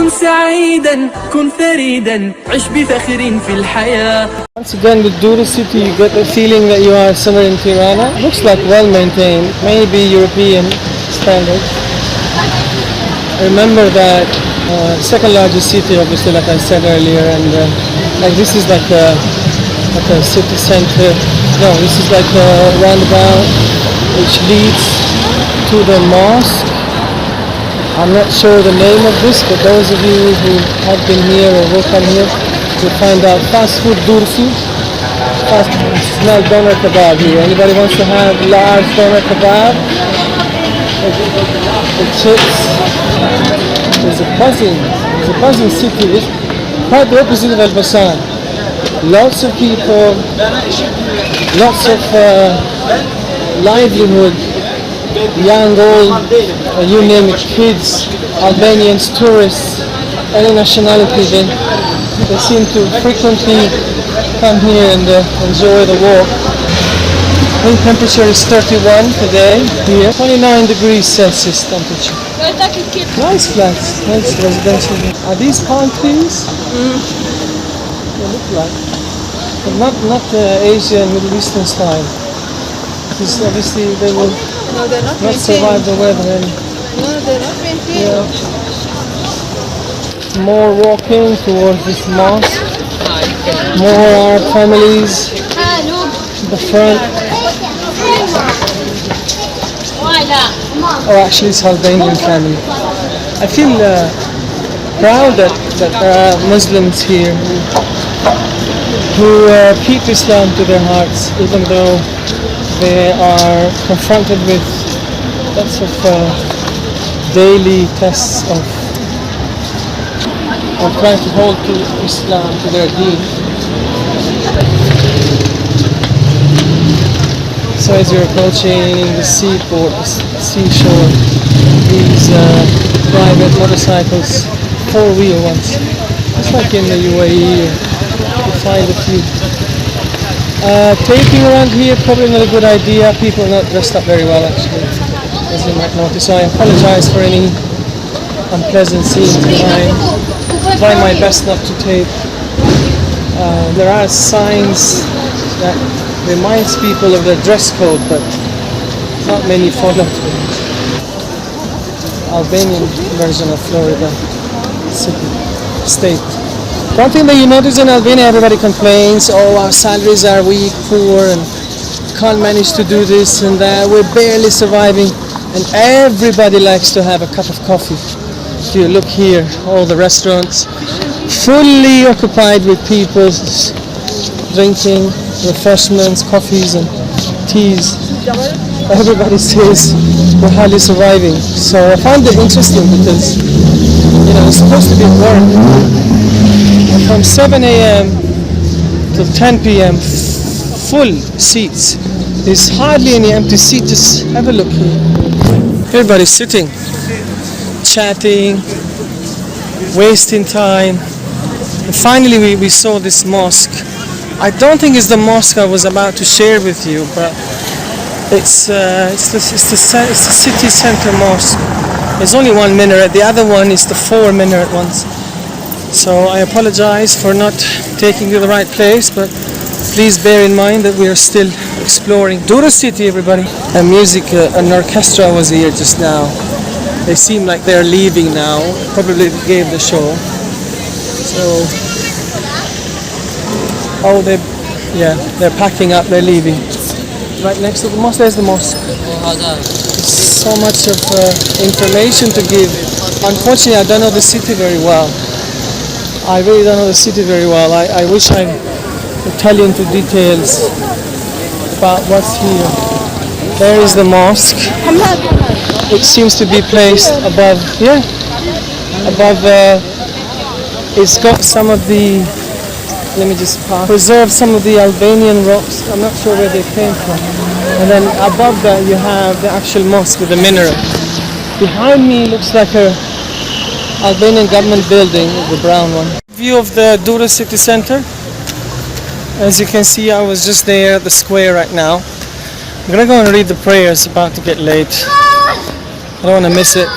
كن سعيدا كن فريدا عش بفخر في الحياة. Once again with Durres City you get the feeling that you are somewhere in Tirana. Looks like well maintained, maybe European standard. Remember that second largest city obviously like I said earlier, and like this is like a city center. No, this is like a roundabout which leads to the mosque. I'm not sure the name of this, but those of you who have been here or will come here will find out. Fast food Durrës. Fast food. Smell doner kebab here. Anybody wants to have large doner kebab? The chips. There's a buzzing city. It's quite the opposite of Elbasan. Lots of people, lots of livelihood, young, old, you name it, kids, Albanians, tourists, any nationality, they seem to frequently come here and enjoy the walk. The temperature is 31 today here, 29 degrees Celsius temperature. Nice flats, nice residential. Are these palm trees? They look like, but not Asian, Middle Eastern style. Because obviously they will not survive the weather. No, they're not maintained. Yeah. More walking towards this mosque. More Arab families. The front. Oh, actually it's Albanian family. I feel proud that there are Muslims here who keep Islam to their hearts, even though they are confronted with lots of daily tests of trying to hold to Islam, to their deen. So as you're approaching the seaport, seashore, these private motorcycles, four-wheel ones, just like in the UAE, you find a few. Taping around here, probably not a good idea. People are not dressed up very well actually, as you might notice. So I apologize for any unpleasant scenes. I try my best not to tape. There are signs that reminds people of their dress code, but not many follow. Albanian version of Florida city, state. One thing that you notice in Albania, everybody complains, oh, our salaries are weak, poor, and can't manage to do this and that, we're barely surviving, and everybody likes to have a cup of coffee. If you look here, all the restaurants fully occupied with people drinking refreshments, coffees and teas. Everybody says we're hardly surviving. So I found it interesting because, you know, it's supposed to be work. And from 7 a.m. till 10 p.m. full seats. There's hardly any empty seat. Just have a look here. Everybody's sitting, chatting, wasting time. And finally we saw this mosque. I don't think it's the mosque I was about to share with you, but it's the city center mosque. There's only one minaret, the other one is the 4 minaret ones. So I apologize for not taking you to the right place, but please bear in mind that we are still exploring Durres City, everybody. And music, an orchestra was here just now. They seem like they're leaving now, probably gave the show. So, oh, they're packing up, they're leaving. Right next to the mosque, there's the mosque. There's so much of information to give. Unfortunately, I don't know the city very well. I really don't know the city very well. I wish I could tell you into details about what's here. There is the mosque. It seems to be placed above, it's got some of the, let me just preserve some of the Albanian rocks. I'm not sure where they came from. And then above that you have the actual mosque with the minaret. Behind me looks like a Albanian government building, the brown one. View of the Durres city center. As you can see, I was just there at the square right now. I'm gonna go and read the prayers, about to get late. I don't want to miss it.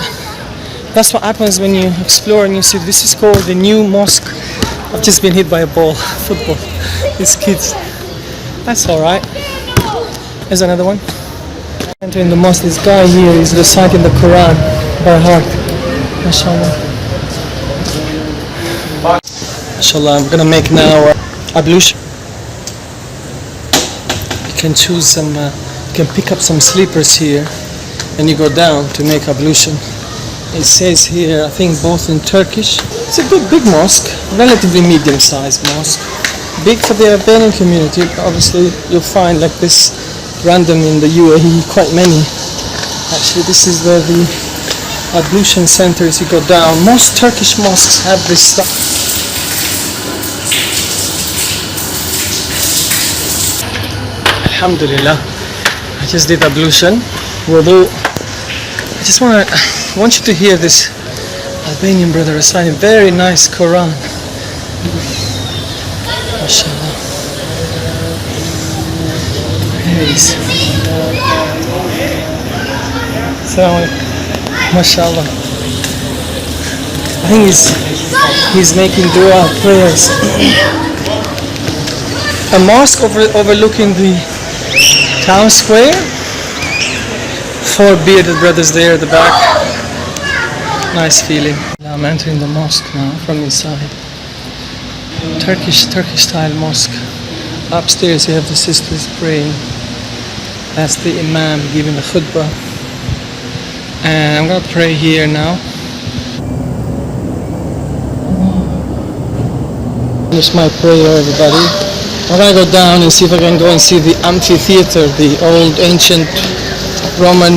That's what happens when you explore and you see this is called the new mosque. I've just been hit by a ball, football. These kids. That's alright. There's another one. Entering the mosque, this guy here is reciting the Quran by heart. MashaAllah. MashaAllah, I'm gonna make now ablution. You can choose some, you can pick up some sleepers here and you go down to make ablution. It says here, I think both in Turkish. It's a big mosque, relatively medium-sized mosque. Big for the Albanian community. Obviously, you'll find like this random in the UAE, quite many. Actually, this is where the ablution center is. You go down. Most Turkish mosques have this stuff. Alhamdulillah. I just did ablution. Wudu. I want you to hear this Albanian brother reciting very nice Quran. MashaAllah. There he is. Assalamu alaikum. MashaAllah. I think he's making dua prayers. A mosque overlooking the town square. 4 bearded brothers there at the back. Nice feeling. Now I'm entering the mosque now from inside. Turkish style mosque. Upstairs you have the sisters praying. That's the imam giving the khutbah. And I'm gonna pray here now. Finish my prayer, everybody. I'm gonna go down and see if I can go and see the amphitheater, the old ancient Roman,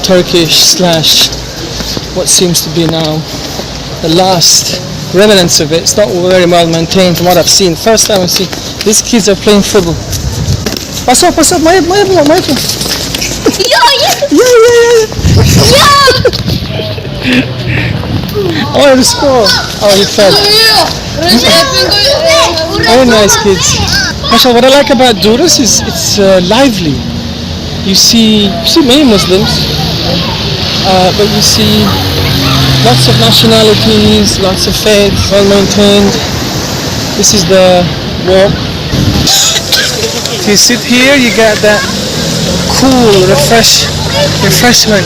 Turkish / what seems to be now the last remnants of it. It's not very well maintained from what I've seen. First time I see these kids are playing football. Pass up, my Oh, the score. Oh, you fell. Very nice kids. Mashallah, what I like about Durrës is it's lively. You see many Muslims, but you see lots of nationalities, lots of faiths, well maintained. This is the walk. If you sit here, you get that cool refreshment,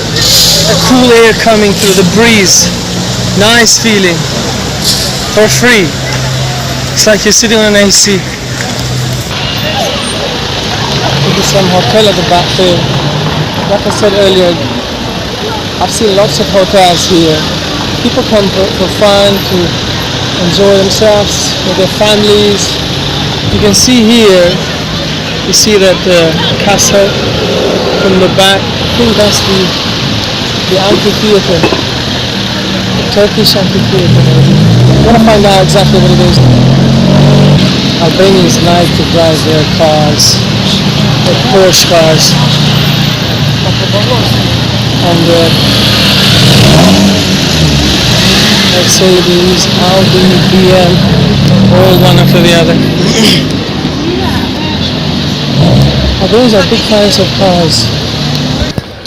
a cool air coming through the breeze. Nice feeling, for free. It's like you're sitting on an AC. There's some hotel at the back there. Like I said earlier, I've seen lots of hotels here. People come for fun, to enjoy themselves with their families. You can see here, you see that castle from the back. I think that's the amphitheater, the Turkish amphitheater. I'm gonna find out exactly what it is. Albanians like to drive their cars, their Porsche cars, and Mercedes, Audi, BM, all one after the other. Albanians are big fans of cars.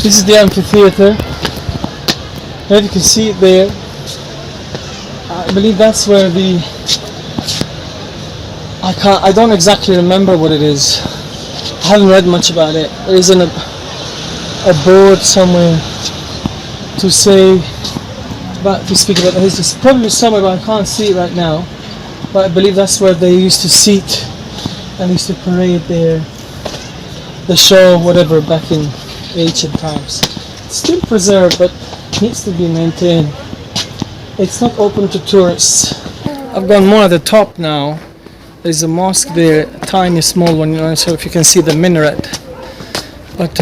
This is the amphitheater. There you can see it there. I believe that's where I don't exactly remember what it is. I haven't read much about it. There isn't a board somewhere to speak about the history. It's probably somewhere, but I can't see it right now. But I believe that's where they used to seat and used to parade the show, whatever, back in ancient times. It's still preserved, but needs to be maintained. It's not open to tourists. I've gone more at the top now. There's a mosque there, a tiny small one, so if you can see the minaret. But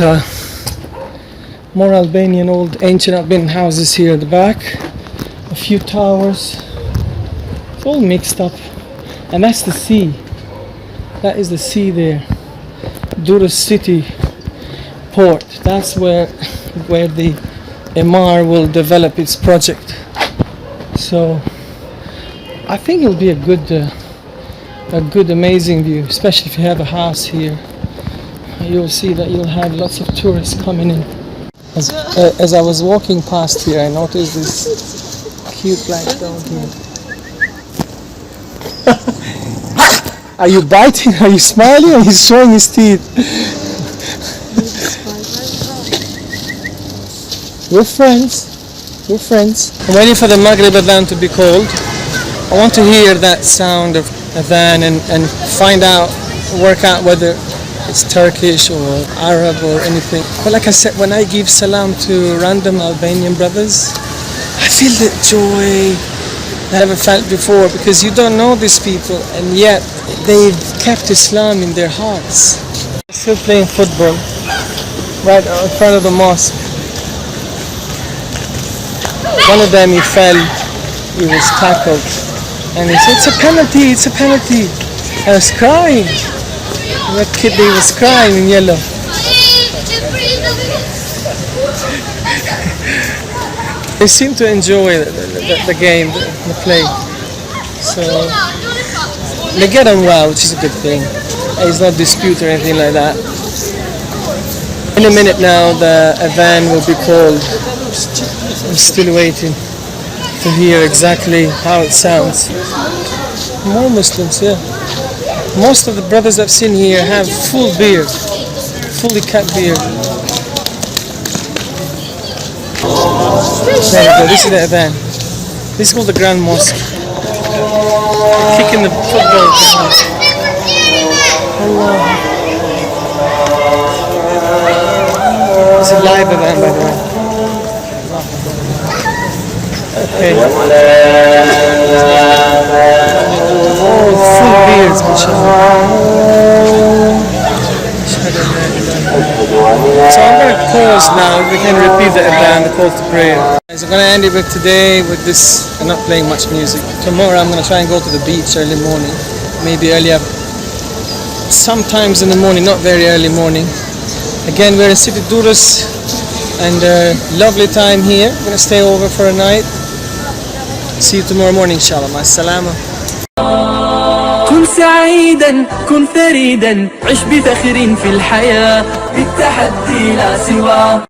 more Albanian, old ancient Albanian houses here at the back. A few towers. It's all mixed up. And that's the sea. That is the sea there. Durres City port. That's where the Emir will develop its project. So I think it'll be a good amazing view, especially if you have a house here. You'll see that you'll have lots of tourists coming in. As I was walking past here, I noticed this cute black dog here. Are you biting? Are you smiling? Or he's showing his teeth? We're friends. We're friends. I'm waiting for the Maghrib Adhan to be called. I want to hear that sound of Adhan and find out, work out whether it's Turkish or Arab or anything. But like I said, when I give salam to random Albanian brothers, I feel the joy I never felt before, because you don't know these people and yet they've kept Islam in their hearts. Still playing football right in front of the mosque. One of them, he fell, he was tackled, and he said, "It's a penalty, it's a penalty." I was crying. That kid, he was crying in yellow. They seem to enjoy the game, the play. So they get on well, which is a good thing. It's not dispute or anything like that. In a minute now, the adhan will be called. I'm still waiting to hear exactly how it sounds. More Muslims, yeah. Most of the brothers I've seen here have full beard, fully cut beard. There we go, this is the adhan. This is called the Grand Mosque. Kicking the football. Allah. It's a live adhan, by the way. Okay. Oh, full beards, mashallah. So I'm going to pause now. We can repeat the adhan, the call to prayer. So I'm going to end it with today with this. I'm not playing much music. Tomorrow I'm going to try and go to the beach early morning. Maybe earlier. Sometimes in the morning, not very early morning. Again, we're in city Durrës and lovely time here. I'm going to stay over for a night. See you tomorrow morning, inshallah. Ma salama. كن سعيدا كن فريدا عش بفخر في الحياة بالتحدي لا سوى